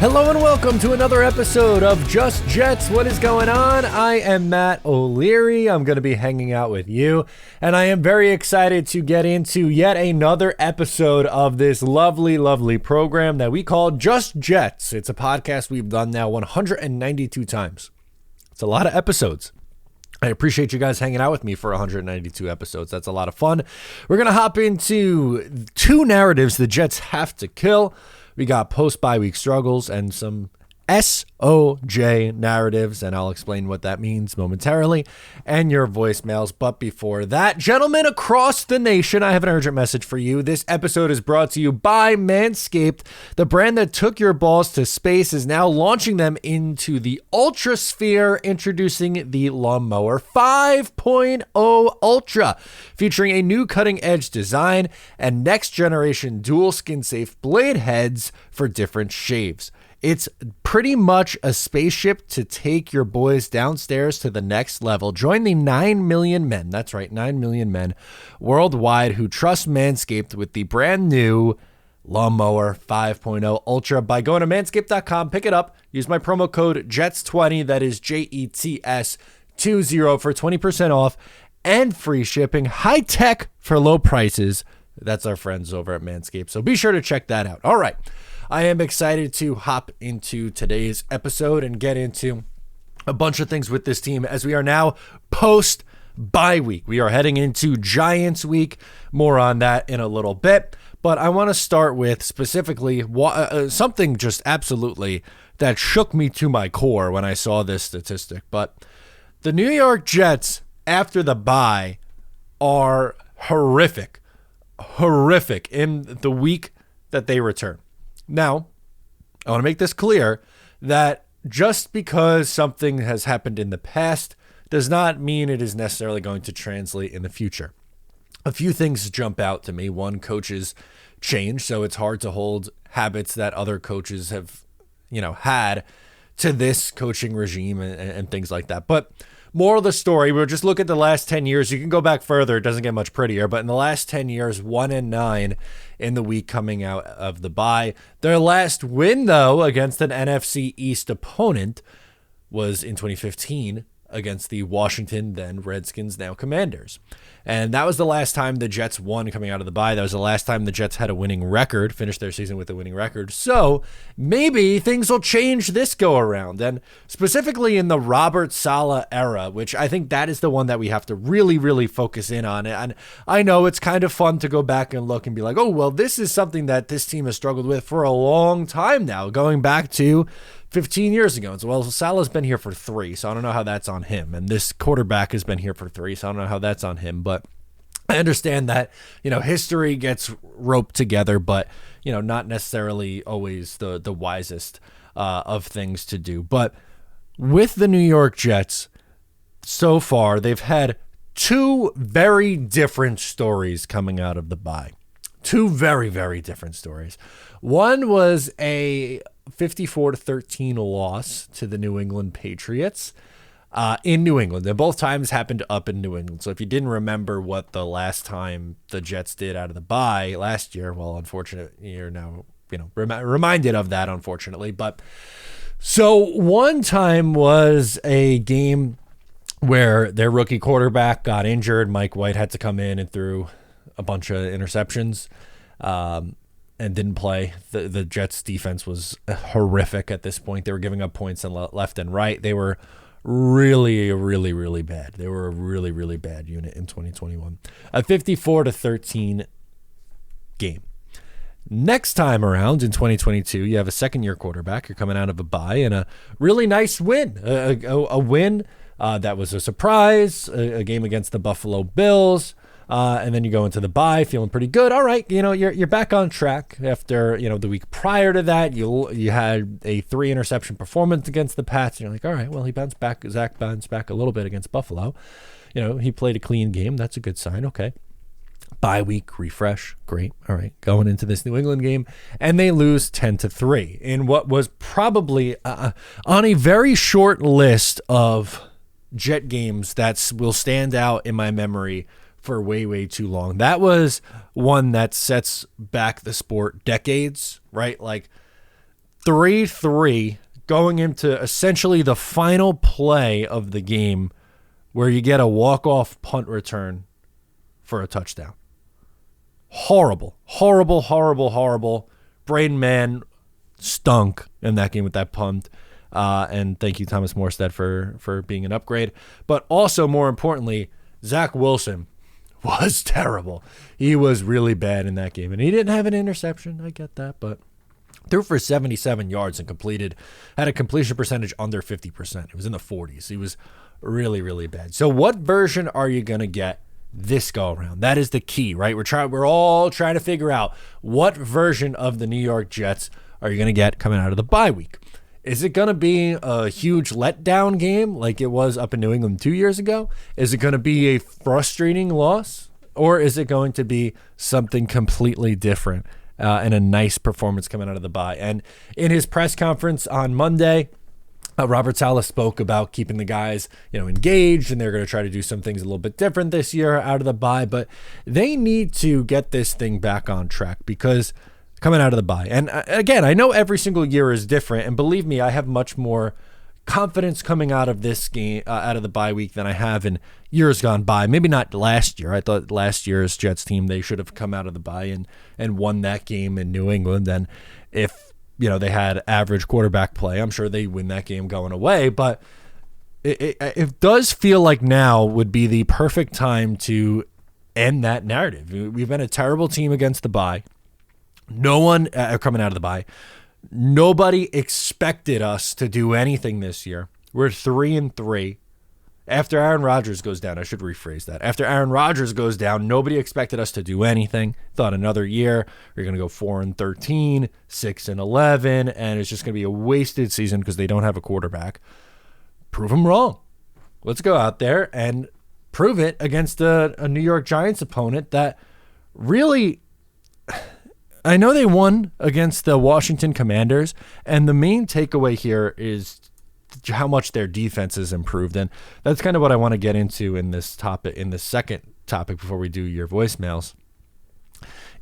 Hello and welcome to another episode of Just Jets. What is going on? I am Matt O'Leary. I'm going to be hanging out with you, and I am very excited to get into yet another episode of this lovely, lovely program that we call Just Jets. It's a podcast we've done now 192 times. It's a lot of episodes. I appreciate you guys hanging out with me for 192 episodes. That's a lot of fun. We're going to hop into two narratives the Jets have to kill. We got post-bye week struggles and some SOJ narratives, and I'll explain what that means momentarily, and your voicemails. But before that, gentlemen across the nation, I have an urgent message for you. This episode is brought to you by Manscaped. The brand that took your balls to space is now launching them into the Ultrasphere, introducing the Lawnmower 5.0 Ultra, featuring a new cutting-edge design and next-generation dual skin-safe blade heads for different shaves. It's pretty much a spaceship to take your boys downstairs to the next level. Join the 9 million men, that's right, 9 million men worldwide who trust Manscaped with the brand new Lawnmower 5.0 Ultra by going to manscaped.com, pick it up, use my promo code JETS20, that is JETS20 for 20% off and free shipping. High tech for low prices. That's our friends over at Manscaped, so be sure to check that out. All right. I am excited to hop into today's episode and get into a bunch of things with this team as we are now post-bye week. We are heading into Giants week. More on that in a little bit. But I want to start with specifically something just absolutely that shook me to my core when I saw this statistic. But the New York Jets, after the bye, are horrific in the week that they return. Now, I want to make this clear that just because something has happened in the past does not mean it is necessarily going to translate in the future. A few things jump out to me. One, coaches change, so it's hard to hold habits that other coaches have, had to this coaching regime and things like that. But moral of the story, we'll just look at the last 10 years. You can go back further. It doesn't get much prettier. But in the last 10 years, 1-9 in the week coming out of the bye. Their last win, though, against an NFC East opponent was in 2015 against the Washington, then Redskins, now Commanders. And that was the last time the Jets won coming out of the bye. That was the last time the Jets had a winning record, finished their season with a winning record. So maybe things will change this go around. And specifically in the Robert Saleh era, which I think that is the one that we have to really, really focus in on. And I know it's kind of fun to go back and look and be like, oh, well, this is something that this team has struggled with for a long time now, going back to 15 years ago. So, well, Saleh's been here for 3, so I don't know how that's on him. And this quarterback has been here for 3, so I don't know how that's on him. But I understand that, history gets roped together, but, not necessarily always the wisest of things to do. But with the New York Jets, so far, they've had 2 very different stories coming out of the bye. 2 very, very different stories. One was a 54-13 loss to the New England Patriots in New England. And both times happened up in New England. So if you didn't remember what the last time the Jets did out of the bye last year, well, unfortunately, you're now reminded of that, unfortunately. But so one time was a game where their rookie quarterback got injured. Mike White had to come in and threw a bunch of interceptions. And didn't play. The Jets defense was horrific at this point. They were giving up points left and right. They were really, really, really bad. They were a really, really bad unit in 2021. A 54-13 game. Next time around in 2022, you have a second-year quarterback. You're coming out of a bye and a really nice win. A win that was a surprise, a game against the Buffalo Bills. And then you go into the bye feeling pretty good. All right, you're back on track after, the week prior to that. You had a 3 interception performance against the Pats. And you're like, all right, well, Zach bounced back a little bit against Buffalo. He played a clean game. That's a good sign. Okay. Bye week, refresh. Great. All right. Going into this New England game, and they lose 10-3 in what was probably on a very short list of Jet games that will stand out in my memory for way, way too long. That was one that sets back the sport decades, right? Like 3-3 going into essentially the final play of the game where you get a walk-off punt return for a touchdown. Horrible. Braden Mann stunk in that game with that punt. And thank you, Thomas Morstead, for being an upgrade. But also, more importantly, Zach Wilson was terrible. He was really bad in that game. And he didn't have an interception. I get that. But threw for 77 yards and had a completion percentage under 50%. It was in the 40s. He was really, really bad. So what version are you going to get this go around? That is the key, right? We're all trying to figure out what version of the New York Jets are you going to get coming out of the bye week. Is it going to be a huge letdown game like it was up in New England 2 years ago? Is it going to be a frustrating loss? Or is it going to be something completely different and a nice performance coming out of the bye? And in his press conference on Monday, Robert Saleh spoke about keeping the guys, engaged, and they're going to try to do some things a little bit different this year out of the bye. But they need to get this thing back on track because coming out of the bye. And again, I know every single year is different. And believe me, I have much more confidence coming out of this game, out of the bye week than I have in years gone by. Maybe not last year. I thought last year's Jets team, they should have come out of the bye and won that game in New England. And if, they had average quarterback play, I'm sure they win that game going away. But it does feel like now would be the perfect time to end that narrative. We've been a terrible team against the bye. No one coming out of the bye. Nobody expected us to do anything this year. We're 3-3. After Aaron Rodgers goes down, I should rephrase that. After Aaron Rodgers goes down, nobody expected us to do anything. Thought another year we're going to go 4-13, 6-11, and it's just going to be a wasted season because they don't have a quarterback. Prove them wrong. Let's go out there and prove it against a New York Giants opponent that really, I know they won against the Washington Commanders, and the main takeaway here is how much their defense has improved. And that's kind of what I want to get into in this topic, in the second topic before we do your voicemails,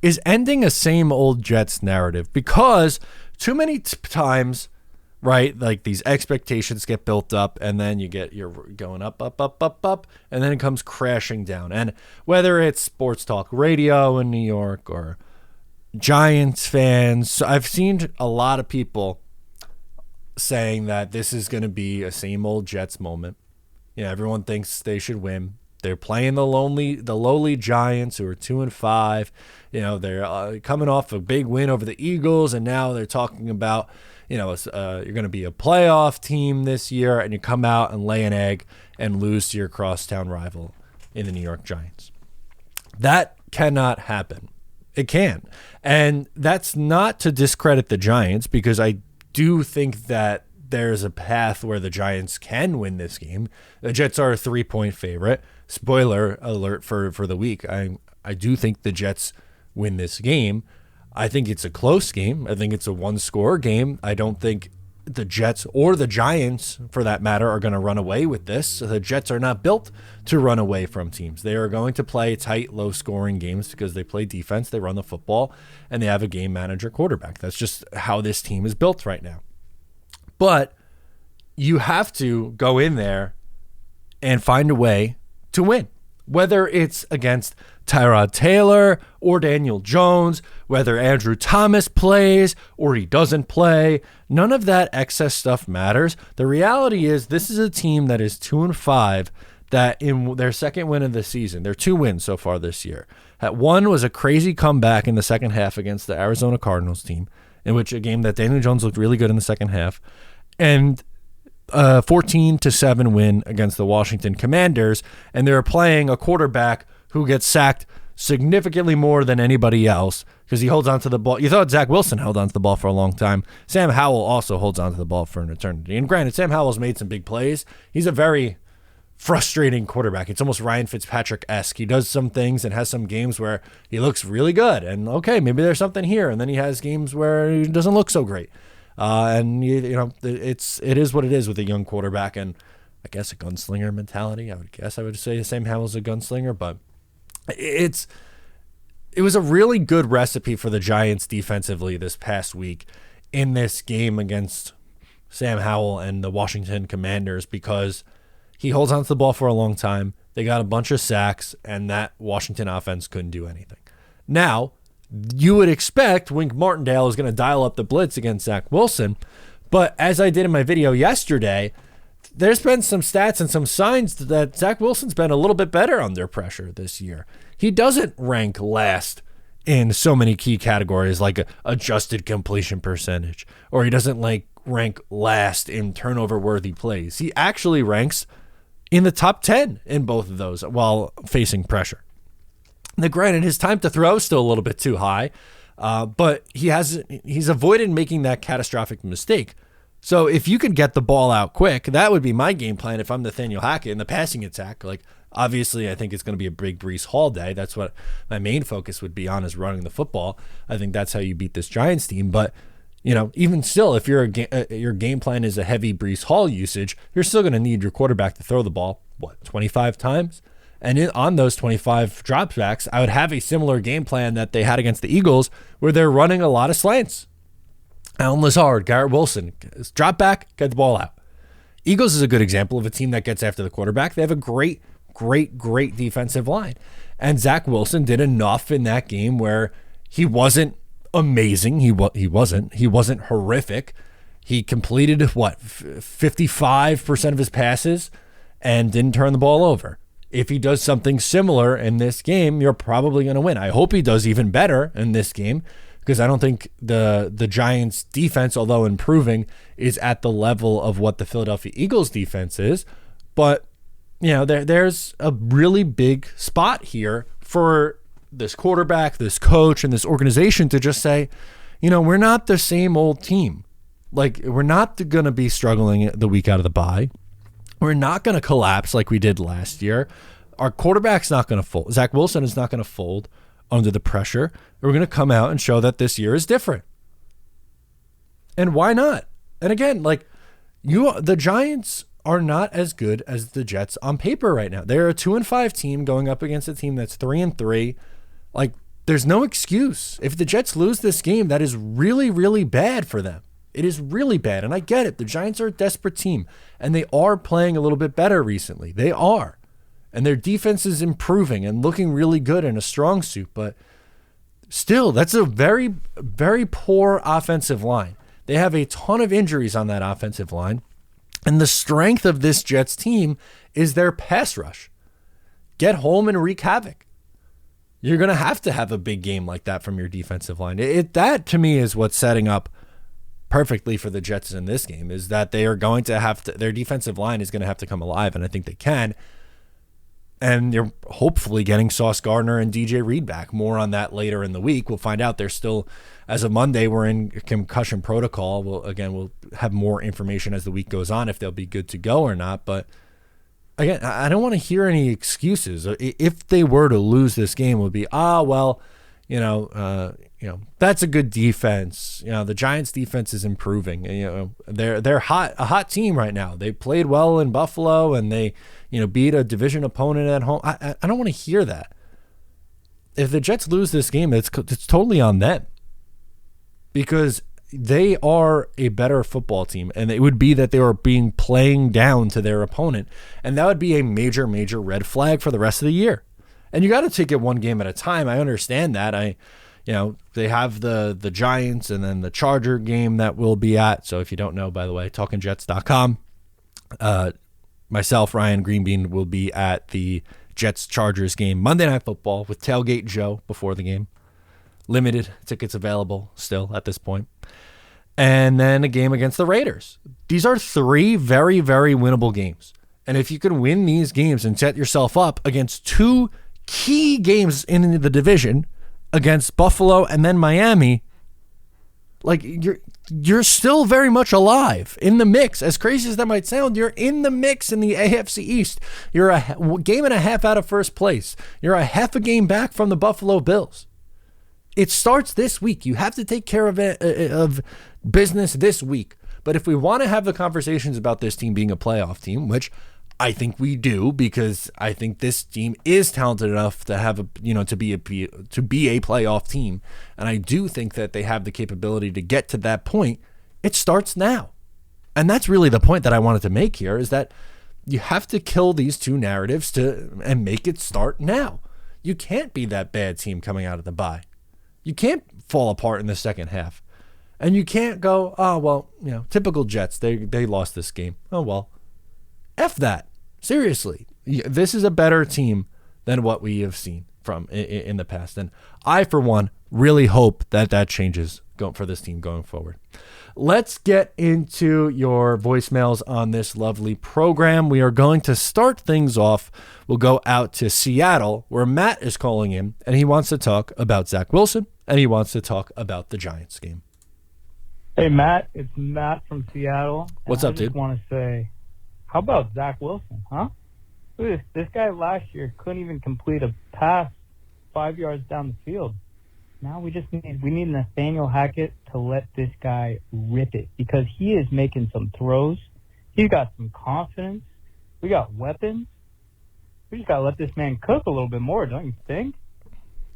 is ending a same old Jets narrative, because too many times, right, like these expectations get built up and then you're going up, and then it comes crashing down. And whether it's sports talk radio in New York or Giants fans, I've seen a lot of people saying that this is going to be a same old Jets moment. Everyone thinks they should win. They're playing the lowly Giants, who are 2-5. They're coming off a big win over the Eagles, and now they're talking about, you're going to be a playoff team this year, and you come out and lay an egg and lose to your crosstown rival in the New York Giants. That cannot happen. It can. And that's not to discredit the Giants, because I do think that there's a path where the Giants can win this game. The Jets are a 3-point favorite. Spoiler alert for the week. I do think the Jets win this game. I think it's a close game. I think it's a one-score game. I don't think the Jets or the Giants, for that matter, are going to run away with this. The Jets are not built to run away from teams. They are going to play tight, low-scoring games because they play defense, they run the football, and they have a game manager quarterback. That's just how this team is built right now. But you have to go in there and find a way to win, whether it's against Tyrod Taylor or Daniel Jones, whether Andrew Thomas plays or he doesn't play. None of that excess stuff matters. The reality is this is a team that is 2-5, that in their second win of the season, their 2 wins so far this year. That one was a crazy comeback in the second half against the Arizona Cardinals team, in which a game that Daniel Jones looked really good in the second half, and 14-7 win against the Washington Commanders, and they're playing a quarterback who gets sacked significantly more than anybody else because he holds onto the ball. You thought Zach Wilson held onto the ball for a long time. Sam Howell also holds onto the ball for an eternity. And granted, Sam Howell's made some big plays. He's a very frustrating quarterback. It's almost Ryan Fitzpatrick-esque. He does some things and has some games where he looks really good. And okay, maybe there's something here. And then he has games where he doesn't look so great. And it is what it is with a young quarterback, and I guess a gunslinger mentality. I would say Sam Howell's a gunslinger, but it was a really good recipe for the Giants defensively this past week in this game against Sam Howell and the Washington Commanders because he holds onto the ball for a long time. They got a bunch of sacks, and that Washington offense couldn't do anything. Now, you would expect Wink Martindale is going to dial up the blitz against Zach Wilson, but as I did in my video yesterday, there's been some stats and some signs that Zach Wilson's been a little bit better under pressure this year. He doesn't rank last in so many key categories like adjusted completion percentage, or he doesn't rank last in turnover-worthy plays. He actually ranks in the top 10 in both of those while facing pressure. Now, granted, his time to throw is still a little bit too high, but he's avoided making that catastrophic mistake. So if you could get the ball out quick, that would be my game plan if I'm Nathaniel Hackett in the passing attack. Obviously, I think it's going to be a big Breece Hall day. That's what my main focus would be on, is running the football. I think that's how you beat this Giants team. But even still, if your game plan is a heavy Breece Hall usage, you're still going to need your quarterback to throw the ball, 25 times? And on those 25 dropbacks, I would have a similar game plan that they had against the Eagles, where they're running a lot of slants. Allen Lazard, Garrett Wilson, drop back, get the ball out. Eagles is a good example of a team that gets after the quarterback. They have a great defensive line. And Zach Wilson did enough in that game where he wasn't amazing. He wasn't horrific. He completed 55% of his passes and didn't turn the ball over. If he does something similar in this game, you're probably going to win. I hope he does even better in this game, because I don't think the Giants defense, although improving, is at the level of what the Philadelphia Eagles defense is. But there's a really big spot here for this quarterback, this coach, and this organization to just say, we're not the same old team. We're not going to be struggling the week out of the bye. We're not going to collapse like we did last year. Our quarterback's not going to fold. Zach Wilson is not going to fold under the pressure. We're going to come out and show that this year is different. And why not? And again, the Giants are not as good as the Jets on paper right now. They're a 2-5 team going up against a team that's 3-3. There's no excuse. If the Jets lose this game, that is really, really bad for them. It is really bad, and I get it. The Giants are a desperate team, and they are playing a little bit better recently. They are. And their defense is improving and looking really good in a strong suit, but still, that's a very, very poor offensive line. They have a ton of injuries on that offensive line, and the strength of this Jets team is their pass rush. Get home and wreak havoc. You're going to have a big game like that from your defensive line. That, to me, is what's setting up perfectly for the Jets in this game, is that they are going to have to, their defensive line is going to have to come alive, and I think they can. And you're hopefully getting Sauce Gardner and DJ Reed back. More on that later in the week. We'll find out. They're still, as of Monday, we're in concussion protocol. We'll have more information as the week goes on if they'll be good to go or not. But again, I don't want to hear any excuses. If they were to lose this game, it would be, that's a good defense. The Giants defense is improving. They're a hot team right now. They played well in Buffalo, and they, beat a division opponent at home. I don't want to hear that. If the Jets lose this game, it's totally on them, because they are a better football team, and it would be that they were playing down to their opponent, and that would be a major, major red flag for the rest of the year. And you got to take it one game at a time. I understand that. They have the Giants and then the Charger game that we'll be at. So if you don't know, by the way, talkingjets.com. Myself, Ryan Greenbean, will be at the Jets-Chargers game Monday Night Football with Tailgate Joe before the game. Limited tickets available still at this point. And then a game against the Raiders. These are three very, very winnable games. And if you can win these games and set yourself up against two key games in the division, against Buffalo and then Miami, you're still very much alive in the mix. As crazy as that might sound, you're in the mix in the AFC East. You're a game and a half out of first place. You're a half a game back from the Buffalo Bills. It starts this week. You have to take care of business this week. But if we want to have the conversations about this team being a playoff team, which I think we do, because I think this team is talented enough to have to be a playoff team, and I do think that they have the capability to get to that point. It starts now, and that's really the point that I wanted to make here, is that you have to kill these two narratives and make it start now. You can't be that bad team coming out of the bye. You can't fall apart in the second half, and you can't go, oh well, typical Jets. They lost this game. Oh well, F that. Seriously, this is a better team than what we have seen from in the past. And I, for one, really hope that changes for this team going forward. Let's get into your voicemails on this lovely program. We are going to start things off. We'll go out to Seattle, where Matt is calling in, and he wants to talk about Zach Wilson, and he wants to talk about the Giants game. Hey, Matt. It's Matt from Seattle. What's up, dude? I just want to say, how about Zach Wilson, huh? This guy last year couldn't even complete a pass 5 yards down the field. Now we need Nathaniel Hackett to let this guy rip it, because he is making some throws. He's got some confidence. We got weapons. We just got to let this man cook a little bit more, don't you think?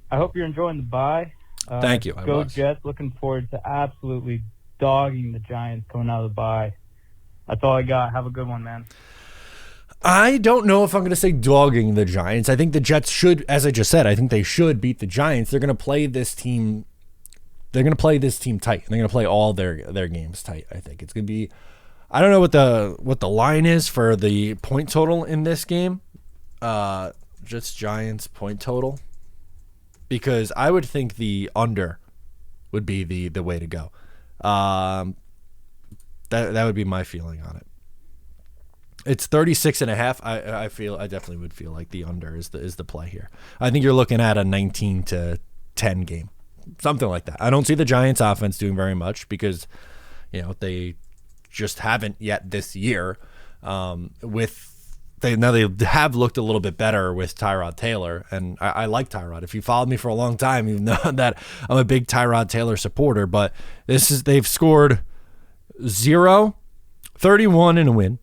I hope you're enjoying the bye. Thank you. Go Jets. Looking forward to absolutely dogging the Giants coming out of the bye. That's all I got. Have a good one, man. I don't know if I'm going to say dogging the Giants. I think the Jets should, as I just said, I think they should beat the Giants. They're going to play this team. They're going to play this team tight. They're going to play all their games tight. I think it's going to be. I don't know what the line is for the point total in this game. Just Giants point total, because I would think the under would be the way to go. That would be my feeling on it. It's 36.5. I definitely would feel like the under is the play here. I think you're looking at a 19-10 game, something like that. I don't see the Giants offense doing very much, because they just haven't yet this year. They have looked a little bit better with Tyrod Taylor, and I like Tyrod. If you followed me for a long time, you know that I'm a big Tyrod Taylor supporter. But they've scored 0, 31 in a win,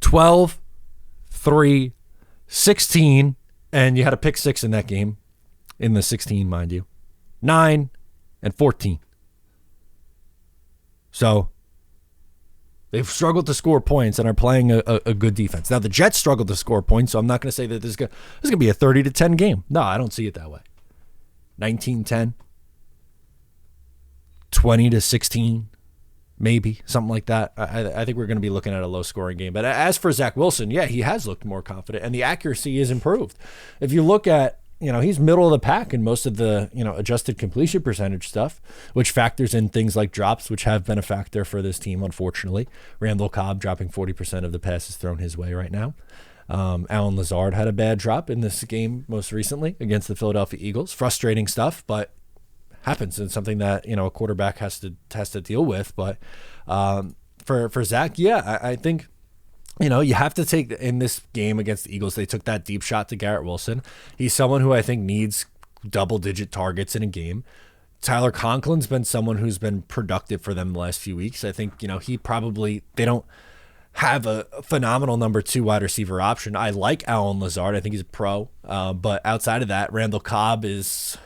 12, 3, 16, and you had a pick 6 in that game, in the 16, mind you, 9, and 14. So they've struggled to score points and are playing a good defense. Now, the Jets struggled to score points, so I'm not going to say that this is going to be a 30-10 game. No, I don't see it that way. 19-10, 20-16, maybe, something like that. I think we're going to be looking at a low-scoring game. But as for Zach Wilson, yeah, he has looked more confident, and the accuracy is improved. If you look at, he's middle of the pack in most of the, adjusted completion percentage stuff, which factors in things like drops, which have been a factor for this team, unfortunately. Randall Cobb dropping 40% of the passes thrown his way right now. Allen Lazard had a bad drop in this game most recently against the Philadelphia Eagles. Frustrating stuff, but happens, and something that a quarterback has to deal with. But for Zach, yeah, I think you have to take, in this game against the Eagles, they took that deep shot to Garrett Wilson. He's someone who I think needs double-digit targets in a game. Tyler Conklin's been someone who's been productive for them the last few weeks. I think they don't have a phenomenal number 2 wide receiver option. I like Allen Lazard. I think he's a pro, but outside of that, Randall Cobb is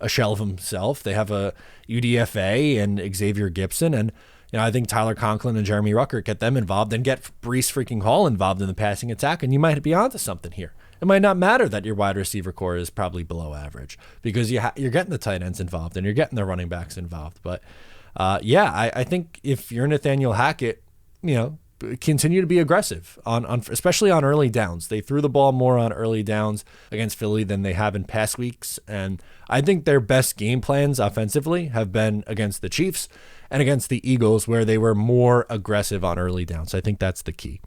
a shell of himself. They have a UDFA and Xavier Gibson, and I think Tyler Conklin and Jeremy Ruckert, get them involved, and get Breece freaking Hall involved in the passing attack, and you might be onto something here. It might not matter that your wide receiver core is probably below average, because you're getting the tight ends involved and you're getting the running backs involved. But I think if you're Nathaniel Hackett, continue to be aggressive on especially on early downs. They threw the ball more on early downs against Philly than they have in past weeks, and I think their best game plans offensively have been against the Chiefs and against the Eagles, where they were more aggressive on early downs. I think that's the key.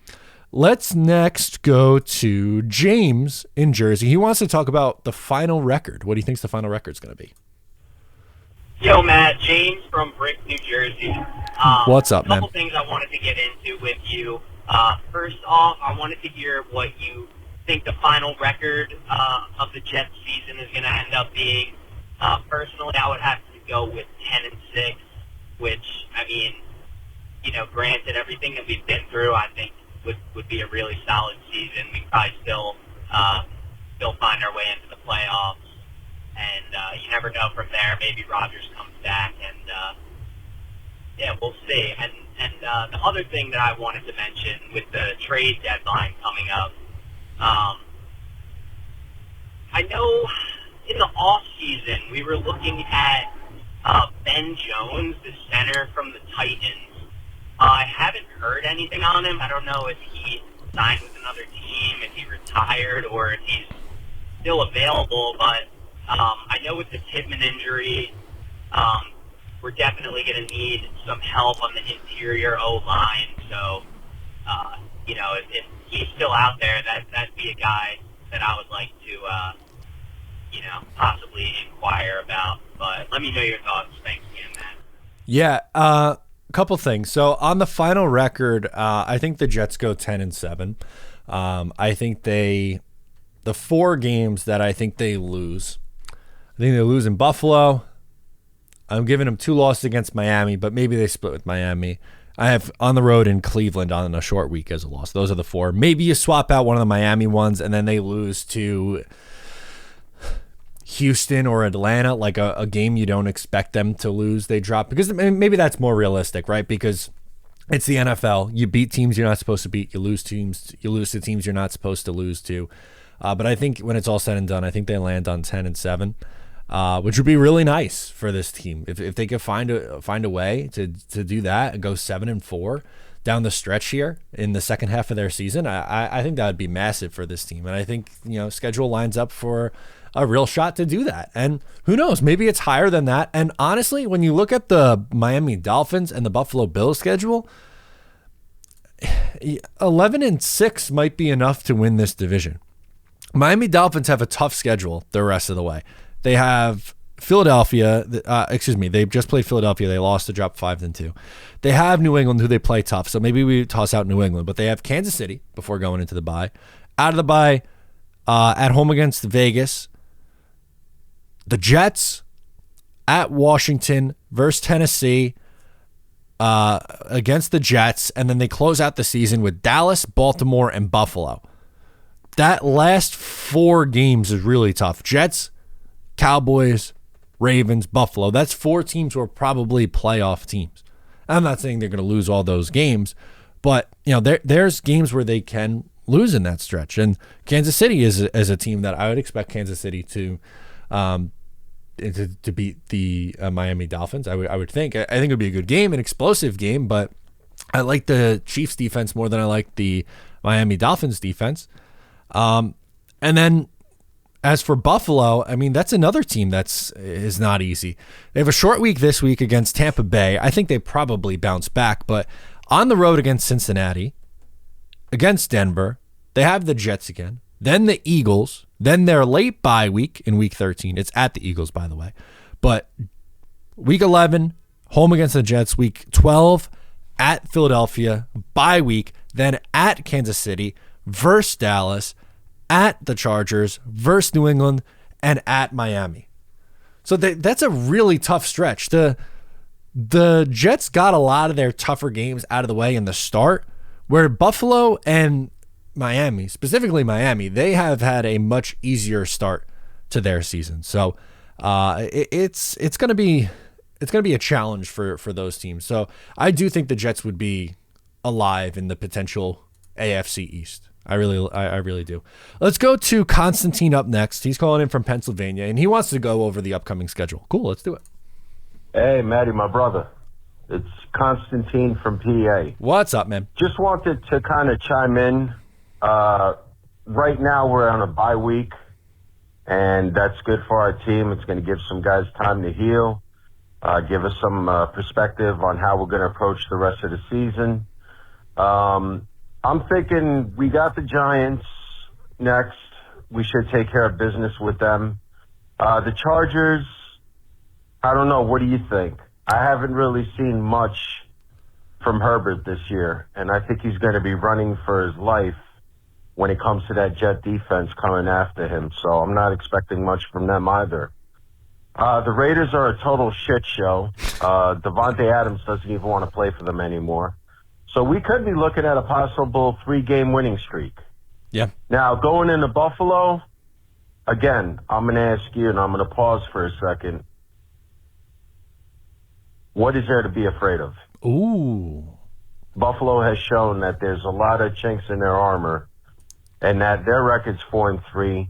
Let's next go to James in Jersey. He wants to talk about the final record. What do you think the final record is going to be? Yo, Matt, James from Brick, New Jersey. What's up, man? A couple things I wanted to get into with you. First off, I wanted to hear what you think the final record of the Jets season is going to end up being. Personally, I would have to go with 10-6, which, granted, everything that we've been through, I think would be a really solid season. We probably still find our way into the playoffs, and you never know from there. Maybe Rodgers comes back, and yeah, we'll see. And the other thing that I wanted to mention with the trade deadline coming up, I know in the off season we were looking at Ben Jones, the center from the Titans. I haven't heard anything on him. I don't know if he signed with another team, if he retired, or if he's still available. But I know with the Pittman injury, we're definitely going to need some help on the interior O-line. So, if he's still out there, that'd be a guy that I would like to, possibly inquire about. But let me know your thoughts. Thanks again, Matt. Yeah, couple things. So on the final record, I think the Jets go 10-7. I think the 4 games that I think they lose, I think they lose in Buffalo. I'm giving them 2 losses against Miami, but maybe they split with Miami. I have on the road in Cleveland on a short week as a loss. Those are the 4. Maybe you swap out one of the Miami ones, and then they lose to Houston or Atlanta, like a game you don't expect them to lose. They drop, because maybe that's more realistic, right? Because it's the NFL. You beat teams you're not supposed to beat. You lose to teams you're not supposed to lose to. But I think when it's all said and done, I think they land on 10-7. Which would be really nice for this team if they could find a way to do that and go 7-4 down the stretch here in the second half of their season. I think that would be massive for this team, and I think schedule lines up for a real shot to do that. And who knows, maybe it's higher than that. And honestly, when you look at the Miami Dolphins and the Buffalo Bills schedule, 11-6 might be enough to win this division. Miami Dolphins have a tough schedule the rest of the way. They have Philadelphia. They just played Philadelphia. They lost to drop 5-2. They have New England, who they play tough. So maybe we toss out New England. But they have Kansas City before going into the bye. Out of the bye, at home against Vegas. The Jets at Washington versus Tennessee against the Jets. And then they close out the season with Dallas, Baltimore, and Buffalo. That last 4 games is really tough. Jets, Cowboys, Ravens, Buffalo. That's 4 teams who are probably playoff teams. I'm not saying they're going to lose all those games, but there's games where they can lose in that stretch. And Kansas City is a team that I would expect Kansas City to beat the Miami Dolphins. I would think. I think it would be a good game, an explosive game, but I like the Chiefs defense more than I like the Miami Dolphins defense. And then as for Buffalo, I mean, that's another team is not easy. They have a short week this week against Tampa Bay. I think they probably bounce back, but on the road against Cincinnati, against Denver, they have the Jets again, then the Eagles, then their late bye week in week 13. It's at the Eagles, by the way. But week 11, home against the Jets. Week 12, at Philadelphia, bye week, then at Kansas City, versus Dallas, at the Chargers, versus New England, and at Miami. So that's a really tough stretch. The Jets got a lot of their tougher games out of the way in the start, where Buffalo and Miami, specifically Miami, they have had a much easier start to their season. So it's going to be a challenge for those teams. So I do think the Jets would be alive in the potential AFC East. I really do. Let's go to Constantine up next. He's calling in from Pennsylvania, and he wants to go over the upcoming schedule. Cool, let's do it. Hey, Matty, my brother. It's Constantine from PA. What's up, man? Just wanted to kind of chime in. Right now we're on a bye week, and that's good for our team. It's going to give some guys time to heal, give us some perspective on how we're going to approach the rest of the season. I'm thinking we got the Giants next. We should take care of business with them. The Chargers, I don't know. What do you think? I haven't really seen much from Herbert this year, and I think he's going to be running for his life when it comes to that Jet defense coming after him. So I'm not expecting much from them either. The Raiders are a total shit show. Devontae Adams doesn't even want to play for them anymore. So we could be looking at a possible 3-game winning streak. Yeah. Now, going into Buffalo, again, I'm going to ask you, and I'm going to pause for a second. What is there to be afraid of? Ooh. Buffalo has shown that there's a lot of chinks in their armor, and that their record's 4-3.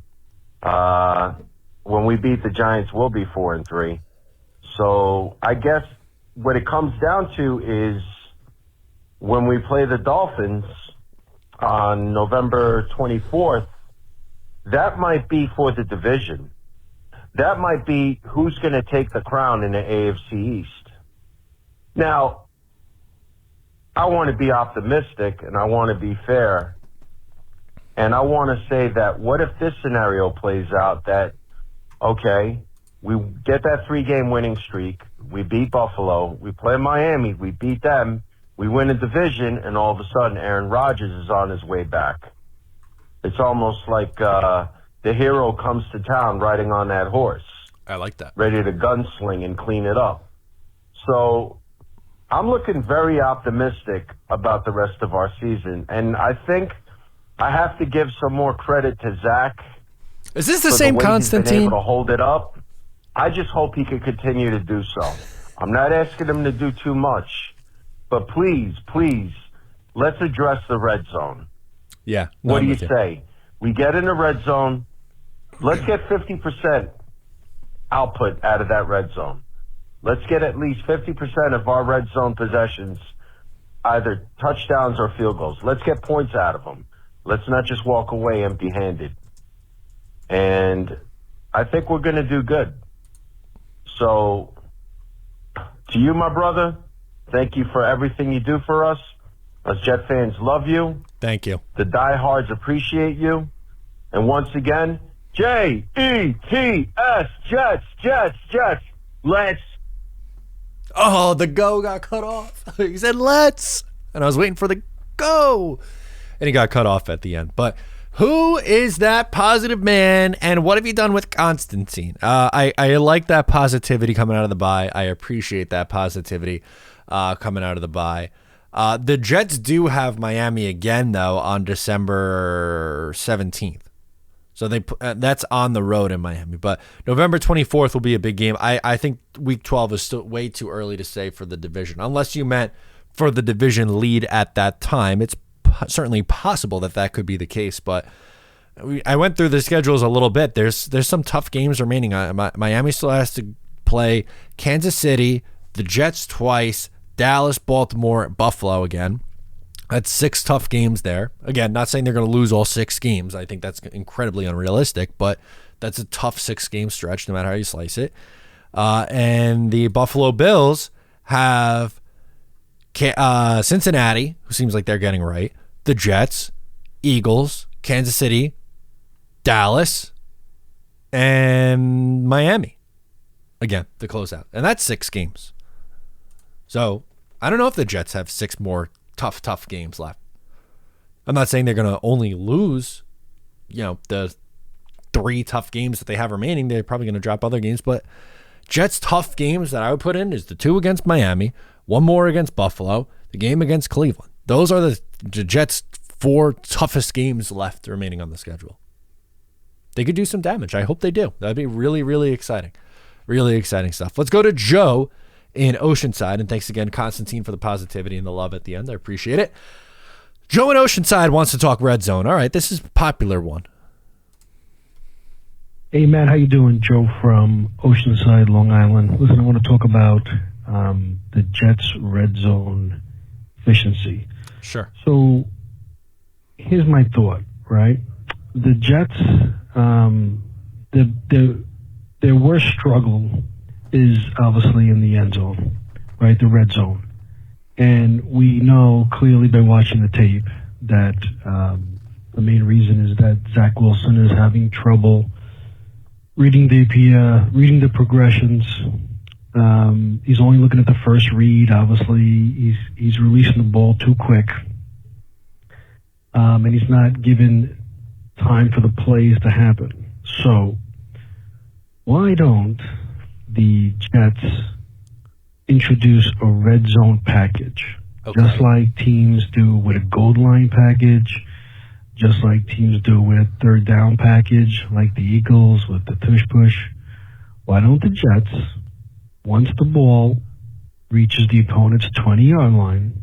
When we beat the Giants, we'll be 4-3. So I guess what it comes down to is when we play the Dolphins on November 24th, that might be for the division. That might be who's going to take the crown in the AFC East. Now, I want to be optimistic and I want to be fair. And I want to say that what if this scenario plays out that, okay, we get that 3-game winning streak, we beat Buffalo, we play Miami, we beat them, we win a division, and all of a sudden Aaron Rodgers is on his way back. It's almost like the hero comes to town riding on that horse. I like that. Ready to gunsling and clean it up. So I'm looking very optimistic about the rest of our season. And I think I have to give some more credit to Zach. Is this the for same the way Constantine? He's been able to hold it up. I just hope he could continue to do so. I'm not asking him to do too much. But please, let's address the red zone. Yeah. What do you say? We get in the red zone. Let's get 50% output out of that red zone. Let's get at least 50% of our red zone possessions, either touchdowns or field goals. Let's get points out of them. Let's not just walk away empty-handed. And I think we're going to do good. So, to you, my brother, thank you for everything you do for us. Us Jet fans love you. Thank you. The diehards appreciate you. And once again, Jets, Jets. Let's. Oh, the go got cut off. He said, let's. And I was waiting for the go. And he got cut off at the end. But who is that positive man? And what have you done with Constantine? I like that positivity coming out of the bye. I appreciate that positivity coming out of the bye. The Jets do have Miami again, though, on December 17th. So that's on the road in Miami. But November 24th will be a big game. I think Week 12 is still way too early to say for the division. Unless you meant for the division lead at that time. It's certainly possible that could be the case. But I went through the schedules a little bit. There's some tough games remaining. Miami still has to play Kansas City, the Jets twice, Dallas, Baltimore, Buffalo again. That's 6 tough games there. Again, not saying they're going to lose all 6 games. I think that's incredibly unrealistic, but that's a tough 6-game stretch no matter how you slice it. And the Buffalo Bills have Cincinnati, who seems like they're getting right, the Jets, Eagles, Kansas City, Dallas, and Miami. Again, to close out. And that's 6 games. So I don't know if the Jets have 6 more tough games left. I'm not saying they're going to only lose, the 3 tough games that they have remaining. They're probably going to drop other games, but Jets' tough games that I would put in is the 2 against Miami, 1 more against Buffalo, the game against Cleveland. Those are the Jets' 4 toughest games left remaining on the schedule. They could do some damage. I hope they do. That'd be really, really exciting. Really exciting stuff. Let's go to Joe in Oceanside, and thanks again, Constantine, for the positivity and the love at the end. I appreciate it. Joe in Oceanside wants to talk red zone. All right, this is a popular one. Hey, Matt, how you doing? Joe from Oceanside, Long Island. Listen, I want to talk about the Jets' red zone efficiency. Sure. So here's my thought, right? The Jets, their worst struggle is obviously in the end zone, right? The red zone. And we know clearly by watching the tape that the main reason is that Zach Wilson is having trouble reading the progressions. He's only looking at the first read. Obviously, he's releasing the ball too quick. And he's not given time for the plays to happen. So why don't the Jets introduce a red zone package Just like teams do with a gold line package, just like teams do with a third down package, like the Eagles with the tush push. Why don't the Jets, once the ball reaches the opponent's 20-yard line,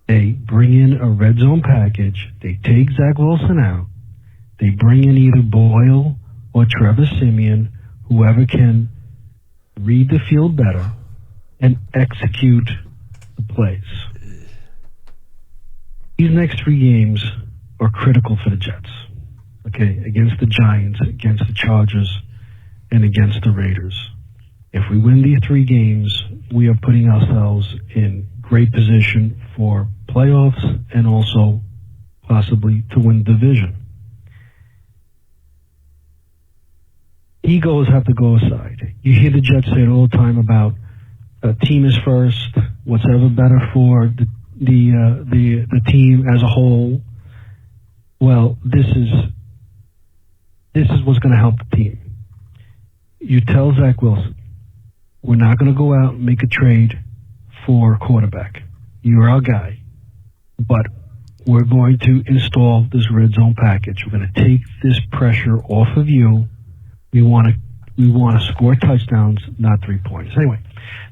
they bring in a red zone package, they take Zach Wilson out, they bring in either Boyle or Trevor Siemian, whoever can read the field better, and execute the plays. These next 3 games are critical for the Jets. Okay, against the Giants, against the Chargers, and against the Raiders. If we win these 3 games, we are putting ourselves in great position for playoffs and also possibly to win the division. Egos have to go aside. You hear the Jets say it all the time about team is first, what's ever better for the team as a whole. Well, this is what's going to help the team. You tell Zach Wilson, we're not going to go out and make a trade for a quarterback. You're our guy. But we're going to install this red zone package. We're going to take this pressure off of you. We want to score touchdowns, not 3 points. Anyway,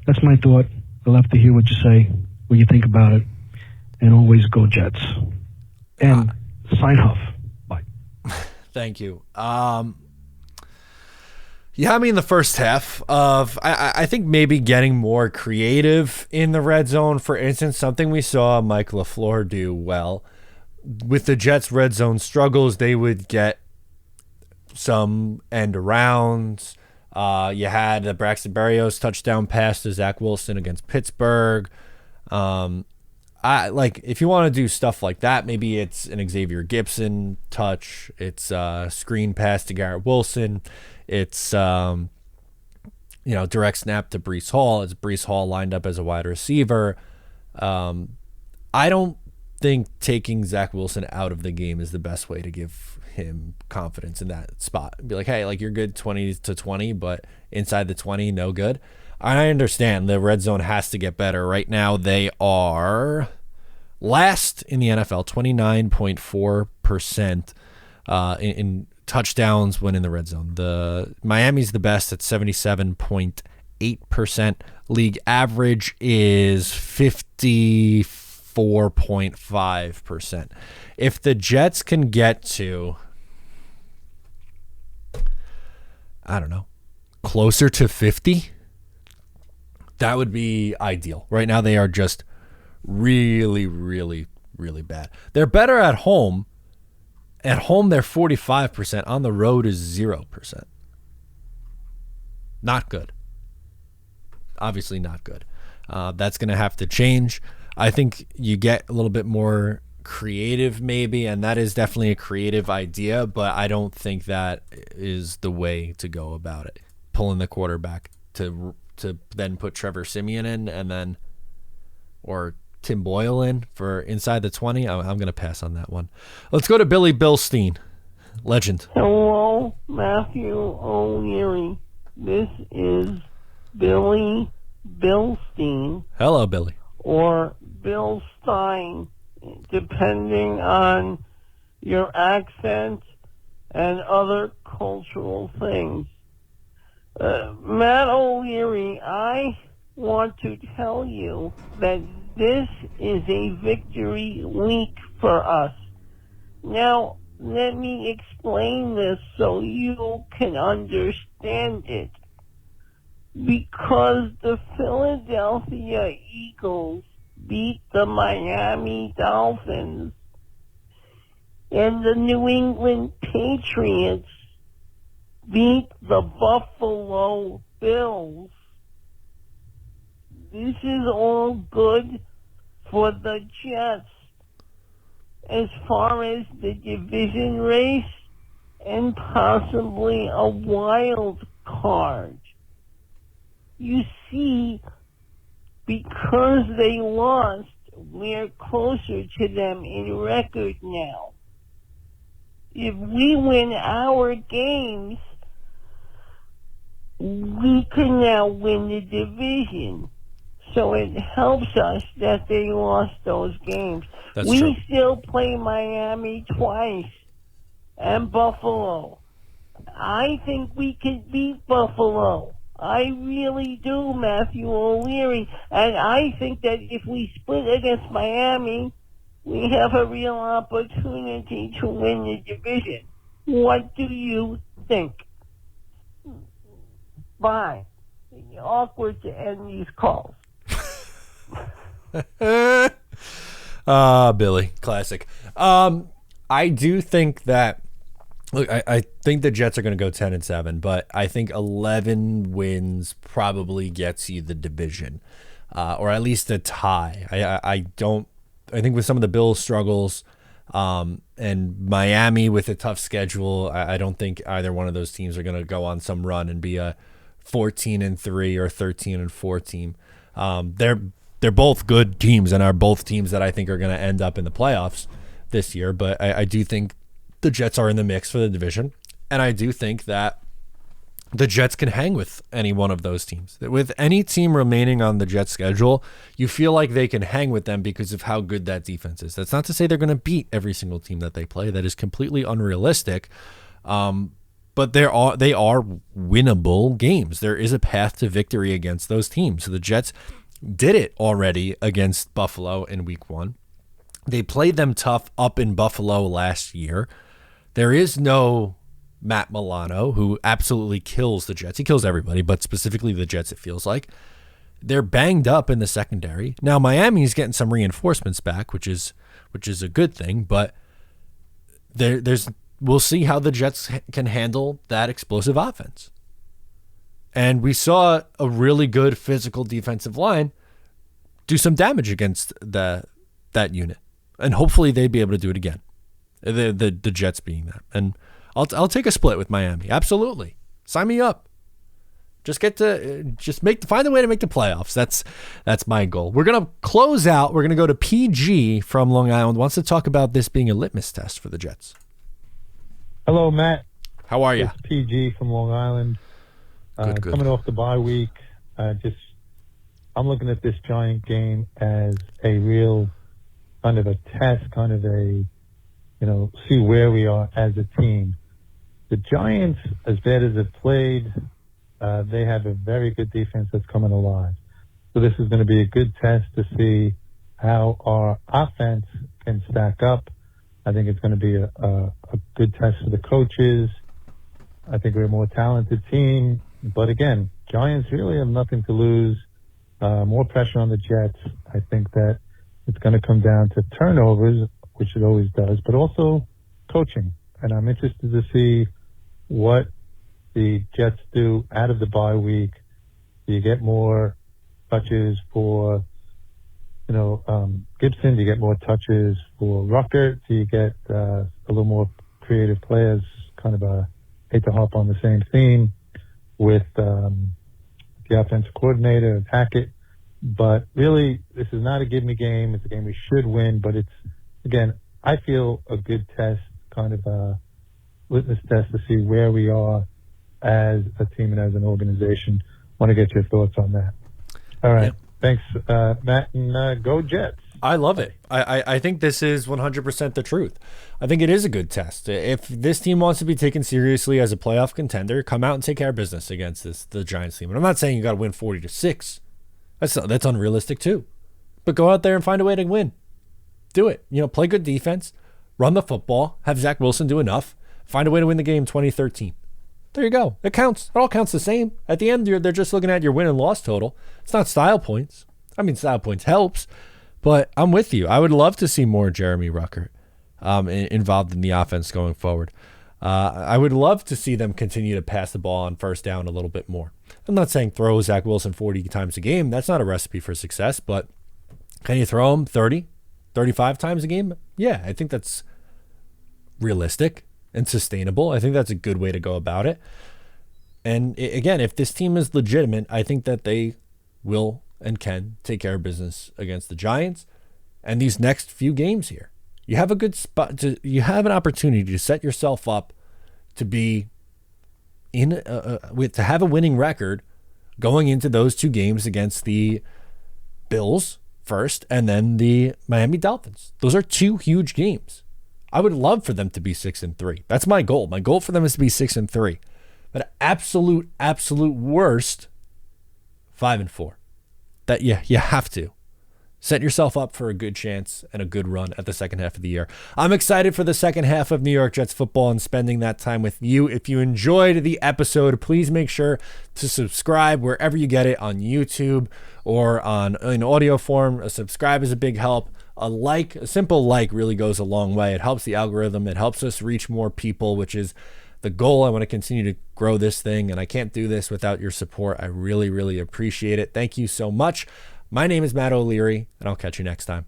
that's my thought. I'd love to hear what you say, what you think about it, and always go Jets. And sign Huff. Bye. Thank you. Yeah, I mean, the first half of, I think maybe getting more creative in the red zone, for instance, something we saw Mike LaFleur do well. With the Jets' red zone struggles, they would get some end arounds. You had the Braxton Berrios touchdown pass to Zach Wilson against Pittsburgh. If you want to do stuff like that, maybe it's an Xavier Gibson touch. It's a screen pass to Garrett Wilson. It's direct snap to Breece Hall. It's Breece Hall lined up as a wide receiver. I don't think taking Zach Wilson out of the game is the best way to give him confidence in that spot. Be like, hey, you're good 20 to 20, but inside the 20, no good. I understand the red zone has to get better. Right now, they are last in the NFL, 29.4% in touchdowns when in the red zone. The Miami's the best at 77.8%. League average is 54.5%. If the Jets can get to, I don't know, closer to 50, that would be ideal. Right now they are just really, really, really bad. They're better at home. At home they're 45%. On the road is 0%. Not good. Obviously not good. That's going to have to change. I think you get a little bit more creative maybe, and that is definitely a creative idea, but I don't think that is the way to go about it. Pulling the quarterback to then put Trevor Siemian in or Tim Boyle in for inside the 20. I'm going to pass on that one. Let's go to Billy Bilstein, legend. Hello, Matthew O'Leary. This is Billy Bilstein. Hello, Billy. Or Bill Stein, depending on your accent and other cultural things. Matt O'Leary, I want to tell you that this is a victory week for us. Now, let me explain this so you can understand it. Because the Philadelphia Eagles beat the Miami Dolphins and the New England Patriots beat the Buffalo Bills, this is all good for the Jets as far as the division race and possibly a wild card. You see, because they lost, we're closer to them in record now. If we win our games, we can now win the division. So it helps us that they lost those games. That's we true. still play Miami twice and Buffalo. I think we can beat Buffalo. I really do, Matthew O'Leary. And I think that if we split against Miami, we have a real opportunity to win the division. What do you think? Bye. Awkward to end these calls. Billy, classic. I do think that. Look, I think the Jets are going to go 10-7, but I think 11 wins probably gets you the division, or at least a tie. I think with some of the Bills' struggles, and Miami with a tough schedule, I don't think either one of those teams are going to go on some run and be a 14-3 or 13-4 team. They're both good teams and are both teams that I think are going to end up in the playoffs this year. But I do think the Jets are in the mix for the division, and I do think that the Jets can hang with any one of those teams. With any team remaining on the Jets schedule, you feel like they can hang with them because of how good that defense is. That's not to say they're going to beat every single team that they play. That is completely unrealistic. But they are winnable games. There is a path to victory against those teams. So the Jets did it already against Buffalo in week 1. They played them tough up in Buffalo last year. There is no Matt Milano, who absolutely kills the Jets. He kills everybody, but specifically the Jets, it feels like. They're banged up in the secondary. Now Miami's getting some reinforcements back, which is a good thing, but we'll see how the Jets can handle that explosive offense. And we saw a really good physical defensive line do some damage against that unit. And hopefully they'd be able to do it again. The Jets being that. And I'll take a split with Miami. Absolutely. Sign me up. Find a way to make the playoffs. That's my goal. We're going to close out. We're going to go to PG from Long Island. Wants to talk about this being a litmus test for the Jets. Hello, Matt. How are you? It's PG from Long Island. Good. Coming off the bye week, I'm looking at this Giant game as a real kind of a test, kind of a, see where we are as a team. The Giants, as bad as it played, they have a very good defense that's coming alive. So this is going to be a good test to see how our offense can stack up. I think it's going to be a good test for the coaches. I think we're a more talented team. But again, Giants really have nothing to lose. More pressure on the Jets. I think that it's going to come down to turnovers, which it always does, but also coaching. And I'm interested to see what the Jets do out of the bye week. Do you get more touches for, Gibson? Do you get more touches for Rucker? Do you get a little more creative players? Hate to hop on the same theme with the offensive coordinator, Hackett. But really, this is not a give-me game. It's a game we should win. But it's, again, I feel a good test, kind of a litmus test to see where we are as a team and as an organization. Want to get your thoughts on that. All right. Yeah. Thanks, Matt, and go Jets. I love it. I think this is 100% the truth. I think it is a good test. If this team wants to be taken seriously as a playoff contender, come out and take care of business against the Giants team. And I'm not saying you got to win 40-6. That's unrealistic too. But go out there and find a way to win. Do it. Play good defense, run the football, have Zach Wilson do enough, find a way to win the game 2013. There you go. It counts. It all counts the same. At the end, they're just looking at your win and loss total. It's not style points. I mean, style points helps, but I'm with you. I would love to see more Jeremy Ruckert involved in the offense going forward. I would love to see them continue to pass the ball on first down a little bit more. I'm not saying throw Zach Wilson 40 times a game. That's not a recipe for success, but can you throw him 30, 35 times a game? Yeah, I think that's realistic and sustainable. I think that's a good way to go about it. And again, if this team is legitimate, I think that they will and can take care of business against the Giants and these next few games here. You have a good spot. You have an opportunity to set yourself up to be to have a winning record going into those two games against the Bills first, and then the Miami Dolphins. Those are 2 huge games. I would love for them to be 6-3. That's my goal. My goal for them is to be 6-3. But absolute worst, 5-4. That you have to set yourself up for a good chance and a good run at the second half of the year. I'm excited for the second half of New York Jets football and spending that time with you. If you enjoyed the episode, please make sure to subscribe wherever you get it, on YouTube or in audio form. A subscribe is a big help. A simple like really goes a long way. It helps the algorithm. It helps us reach more people, which is the goal. I want to continue to grow this thing, and I can't do this without your support. I really, really appreciate it. Thank you so much. My name is Matt O'Leary, and I'll catch you next time.